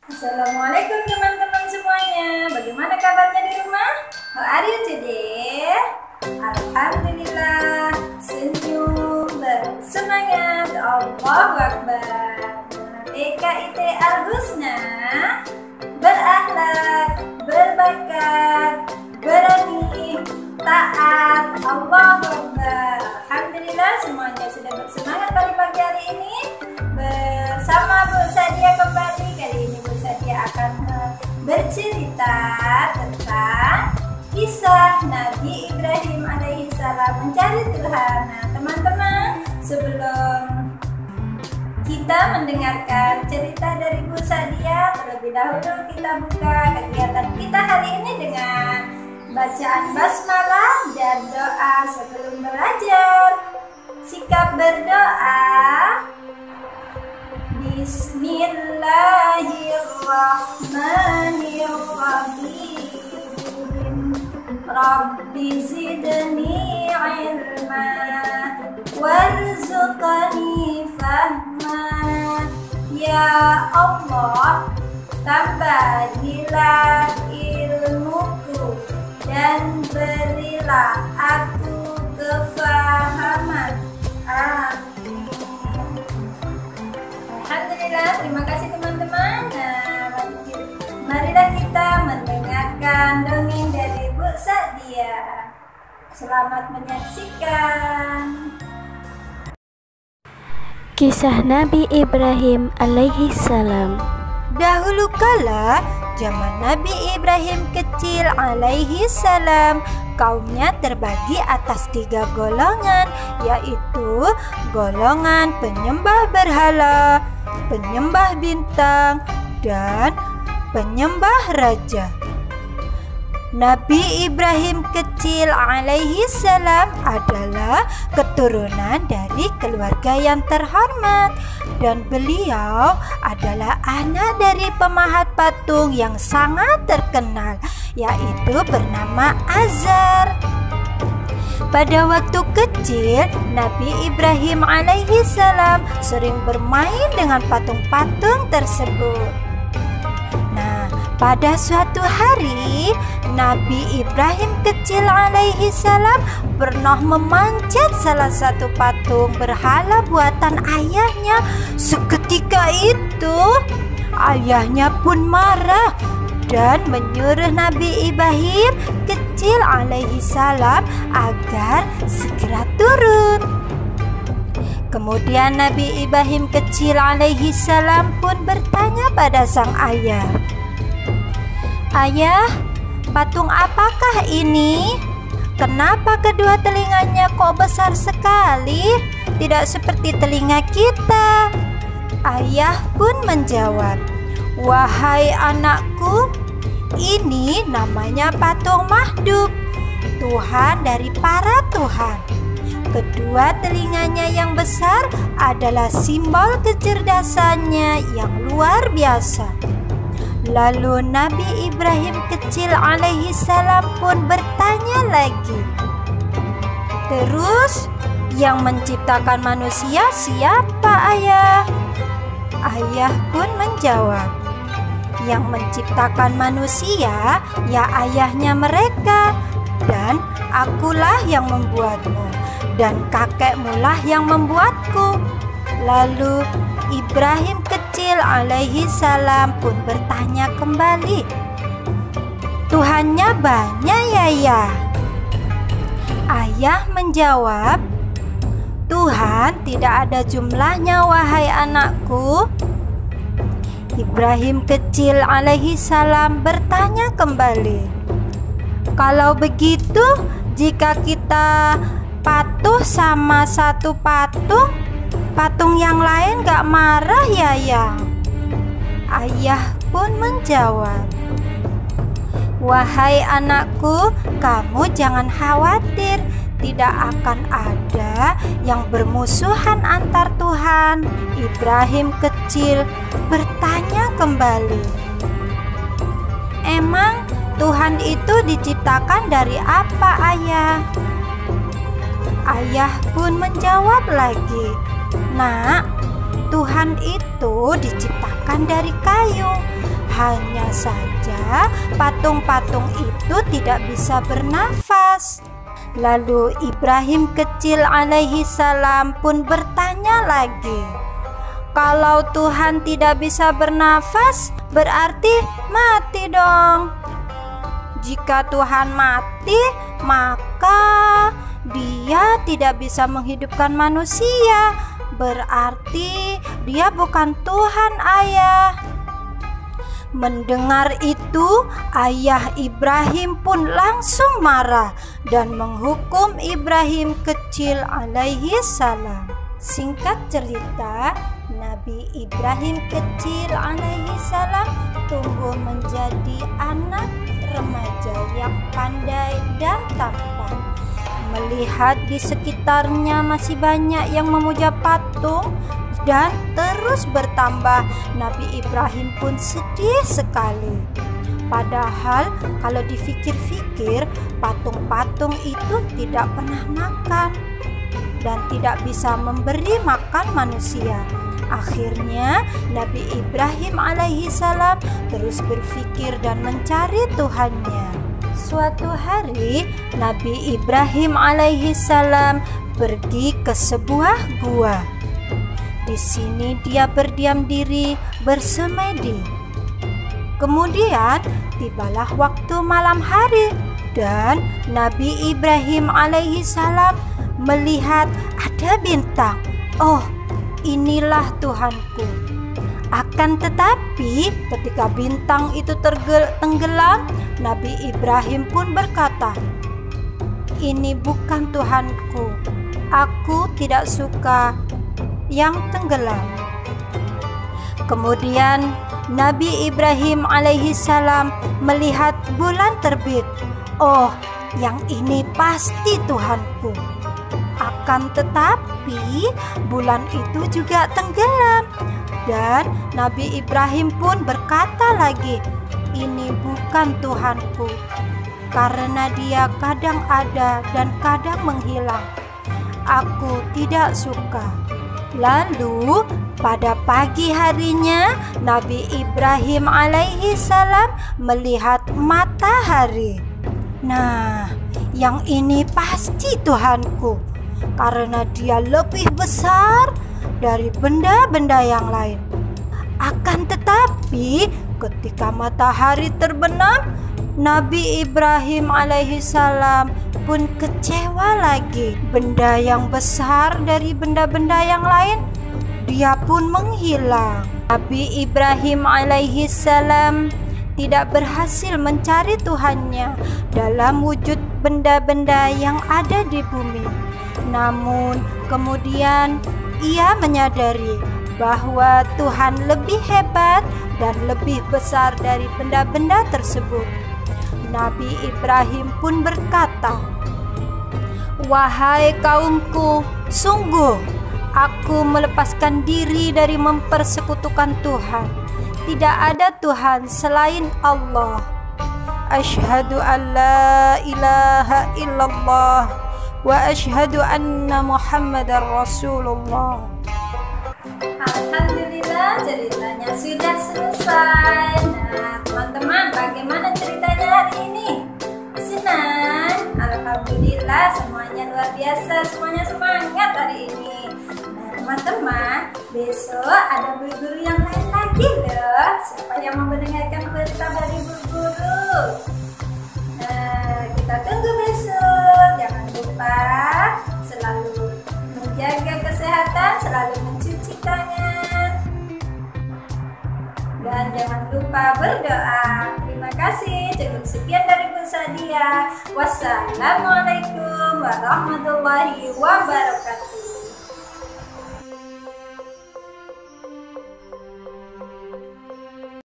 Assalamualaikum teman-teman semuanya. Bagaimana kabarnya di rumah? How are you today? Alhamdulillah, senyum, bersemangat, Allahu Akbar. PKIT Al-Husna, berakhlak, berbakat, berani, taat, Allahu Akbar. Alhamdulillah semuanya sudah bersemangat pada pagi hari ini. Bersama Bu Sadia kembali. Kali ini Bu Sadia akan bercerita tentang kisah Nabi Ibrahim alaihissalam mencari Tuhan. Nah, teman-teman, sebelum kita mendengarkan cerita dari Bu Sadia, terlebih dahulu kita buka kegiatan kita hari ini dengan bacaan basmalah dan doa sebelum belajar. Sikap berdoa. Bismillahirrahmanirrahim. Rabbi zidni ilma warzuqni fahma. Ya Allah, tambahilah ilmuku dan berilah aku kefahaman. Amin. Alhamdulillah, terima kasih teman-teman. Nah, marilah kita mendengarkan dongeng dari Bu Sadia. Selamat menyaksikan. Kisah Nabi Ibrahim alaihissalam. Dahulu kala, zaman Nabi Ibrahim kecil alaihissalam, kaumnya terbagi atas 3 golongan, yaitu golongan penyembah berhala, penyembah bintang, dan penyembah raja. Nabi Ibrahim kecil alaihissalam adalah keturunan dari keluarga yang terhormat, dan beliau adalah anak dari pemahat patung yang sangat terkenal, yaitu bernama Azar. Pada waktu kecil, Nabi Ibrahim alaihissalam sering bermain dengan patung-patung tersebut. Nah, pada suatu hari, Nabi Ibrahim kecil alaihissalam pernah memanjat salah satu patung berhala buatan ayahnya. Seketika itu, ayahnya pun marah dan menyuruh Nabi Ibrahim kecil alaihissalam agar segera turun. Kemudian Nabi Ibrahim kecil alaihissalam pun bertanya pada sang ayah, "Ayah, patung apakah ini? Kenapa kedua telinganya kok besar sekali? Tidak seperti telinga kita." Ayah pun menjawab, "Wahai anakku, ini namanya patung Mahdub, Tuhan dari para Tuhan. Kedua telinganya yang besar adalah simbol kecerdasannya yang luar biasa." Lalu Nabi Ibrahim kecil alaihissalam pun bertanya lagi, "Terus yang menciptakan manusia siapa, ayah?" Ayah pun menjawab, "Yang menciptakan manusia ya ayahnya mereka, dan akulah yang membuatmu, dan kakekmu lah yang membuatku." Lalu Ibrahim kecil alaihissalam pun bertanya kembali, "Tuhannya banyak ya?" Ayah menjawab, "Tuhan tidak ada jumlahnya, wahai anakku." Ibrahim kecil alaihissalam bertanya kembali, "Kalau begitu, jika kita patuh sama satu patung, patung yang lain gak marah ya?" Ayah pun menjawab, "Wahai anakku, kamu jangan khawatir. Tidak akan ada yang bermusuhan antar Tuhan." Ibrahim kecil bertanya kembali, "Emang Tuhan itu diciptakan dari apa, ayah?" Ayah pun menjawab lagi, "Nak, Tuhan itu diciptakan dari kayu. Hanya saja patung-patung itu tidak bisa bernafas. Lalu Ibrahim kecil alaihi salam pun bertanya lagi, kalau Tuhan tidak bisa bernafas, berarti mati dong. Jika Tuhan mati, maka Dia tidak bisa menghidupkan manusia. Berarti Dia bukan Tuhan, Ayah. Mendengar itu, ayah Ibrahim pun langsung marah dan menghukum Ibrahim kecil alaihi salam. Singkat cerita, Nabi Ibrahim kecil alaihi salam tumbuh menjadi anak remaja yang pandai dan tampan. Melihat di sekitarnya masih banyak yang memuja patung dan terus bertambah, Nabi Ibrahim pun sedih sekali. Padahal kalau dipikir-pikir, patung-patung itu tidak pernah makan dan tidak bisa memberi makan manusia. Akhirnya Nabi Ibrahim alaihi salam terus berpikir dan mencari Tuhannya. Suatu hari Nabi Ibrahim alaihi salam pergi ke sebuah gua. Di sini dia berdiam diri bersemedi. Kemudian tibalah waktu malam hari dan Nabi Ibrahim alaihi salam melihat ada bintang. Oh, inilah Tuhanku. Akan tetapi ketika bintang itu tenggelam, Nabi Ibrahim pun berkata, ini bukan Tuhanku. Aku tidak suka yang tenggelam. Kemudian Nabi Ibrahim alaihi salam melihat bulan terbit. Oh, yang ini pasti Tuhanku. Akan tetapi bulan itu juga tenggelam. Dan Nabi Ibrahim pun berkata lagi, ini bukan Tuhanku, karena Dia kadang ada dan kadang menghilang. Aku tidak suka. Lalu pada pagi harinya Nabi Ibrahim alaihi salam melihat matahari. Nah, yang ini pasti Tuhanku, karena Dia lebih besar dari benda-benda yang lain. Akan tetapi ketika matahari terbenam, Nabi Ibrahim alaihi salam pun kecewa lagi. Benda yang besar dari benda-benda yang lain, dia pun menghilang. Nabi Ibrahim alaihi salam tidak berhasil mencari Tuhannya dalam wujud benda-benda yang ada di bumi. Namun kemudian ia menyadari bahwa Tuhan lebih hebat dan lebih besar dari benda-benda tersebut. Nabi Ibrahim pun berkata, wahai kaumku, sungguh aku melepaskan diri dari mempersekutukan Tuhan. Tidak ada Tuhan selain Allah. Asyhadu an la ilaha illallah wa asyhadu anna Muhammadar Rasulullah. Alhamdulillah, ceritanya sudah selesai. Nah, teman-teman, bagaimana ceritanya hari ini? Senang? Alhamdulillah, semuanya luar biasa, semuanya semangat hari ini. Nah, teman-teman, besok ada guru yang lain lagi loh. Siapa yang mau mendengarkan cerita dari guru? Nah, kita tunggu besok. Jangan lupa selalu menjaga kesehatan, selalu mencuci tangan, dan jangan lupa berdoa. Terima kasih. Cukup sekian dari Bu Sadia. Wassalamualaikum warahmatullahi wabarakatuh.